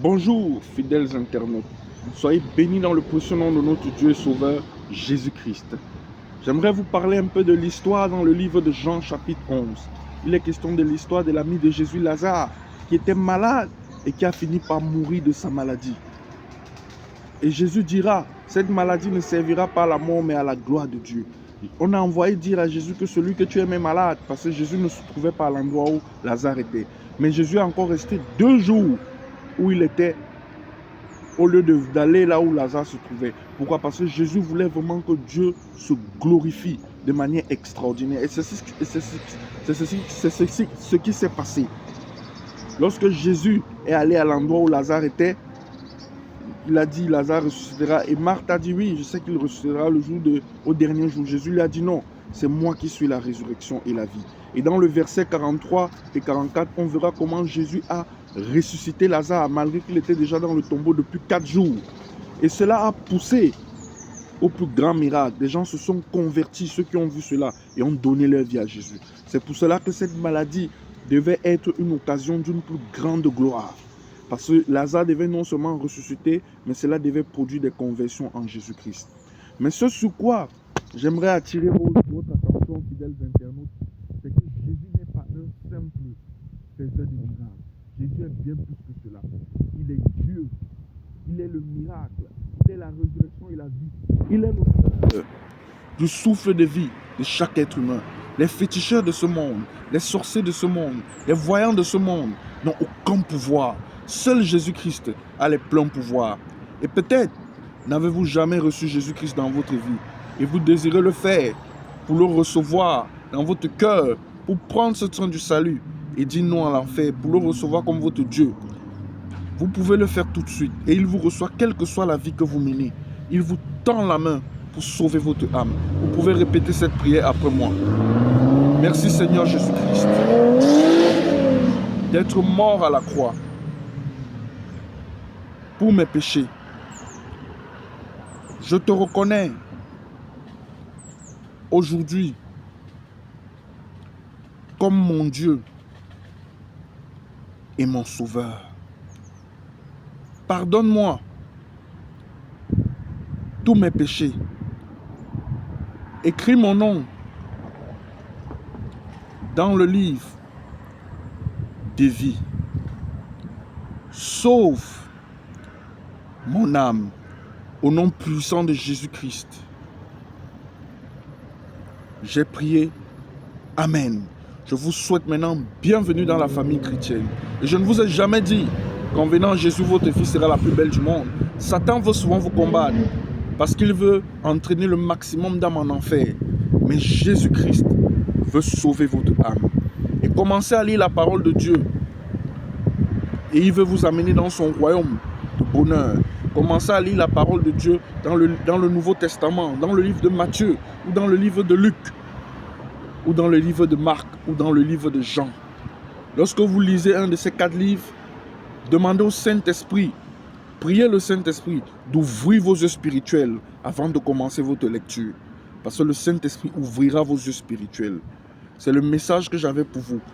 Bonjour, fidèles internautes. Soyez bénis dans le précieux nom de notre Dieu et Sauveur, Jésus-Christ. J'aimerais vous parler un peu de l'histoire dans le livre de Jean, chapitre 11. Il est question de l'histoire de l'ami de Jésus, Lazare, qui était malade et qui a fini par mourir de sa maladie. Et Jésus dira, cette maladie ne servira pas à la mort, mais à la gloire de Dieu. On a envoyé dire à Jésus que celui que tu aimais malade, parce que Jésus ne se trouvait pas à l'endroit où Lazare était. Mais Jésus a encore resté 2 jours où il était, au lieu d'aller là où Lazare se trouvait. Pourquoi? Parce que Jésus voulait vraiment que Dieu se glorifie de manière extraordinaire. Et c'est ce qui s'est passé. Lorsque Jésus est allé à l'endroit où Lazare était, il a dit Lazare ressuscitera. Et Marthe a dit oui, je sais qu'il ressuscitera au dernier jour. Jésus lui a dit non, c'est moi qui suis la résurrection et la vie. Et dans le verset 43 et 44, on verra comment Jésus a ressuscité Lazare malgré qu'il était déjà dans le tombeau depuis 4 jours. Et cela a poussé au plus grand miracle. Des gens se sont convertis, ceux qui ont vu cela, et ont donné leur vie à Jésus. C'est pour cela que cette maladie devait être une occasion d'une plus grande gloire. Parce que Lazare devait non seulement ressusciter, mais cela devait produire des conversions en Jésus-Christ. Mais ce sur quoi j'aimerais attirer votre attention, fidèles internautes, c'est que Jésus n'est pas un simple faiseur de miracles. Jésus est bien plus que cela. Il est Dieu. Il est le miracle. Il est la résurrection et la vie. Il est le du souffle de vie de chaque être humain. Les féticheurs de ce monde, les sorciers de ce monde, les voyants de ce monde n'ont aucun pouvoir. Seul Jésus-Christ a les pleins pouvoirs. Et peut-être n'avez-vous jamais reçu Jésus-Christ dans votre vie et vous désirez le faire pour le recevoir dans votre cœur, pour prendre ce train du salut et dire non à l'enfer, pour le recevoir comme votre Dieu. Vous pouvez le faire tout de suite et il vous reçoit quelle que soit la vie que vous menez. Il vous tend la main pour sauver votre âme. Vous pouvez répéter cette prière après moi. Merci Seigneur Jésus-Christ d'être mort à la croix pour mes péchés. Je te reconnais aujourd'hui comme mon Dieu et mon Sauveur. Pardonne-moi tous mes péchés. Écris mon nom dans le livre des vies. Sauve mon âme au nom puissant de Jésus-Christ. J'ai prié. Amen. Je vous souhaite maintenant bienvenue dans la famille chrétienne. Et je ne vous ai jamais dit qu'en venant à Jésus, votre vie sera la plus belle du monde. Satan veut souvent vous combattre parce qu'il veut entraîner le maximum d'âmes en enfer. Mais Jésus-Christ veut sauver votre âme. Et commencez à lire la parole de Dieu. Et il veut vous amener dans son royaume de bonheur. Commencez à lire la parole de Dieu dans le Nouveau Testament, dans le livre de Matthieu, ou dans le livre de Luc, ou dans le livre de Marc, ou dans le livre de Jean. Lorsque vous lisez un de ces 4 livres, demandez au Saint-Esprit, priez le Saint-Esprit d'ouvrir vos yeux spirituels avant de commencer votre lecture. Parce que le Saint-Esprit ouvrira vos yeux spirituels. C'est le message que j'avais pour vous.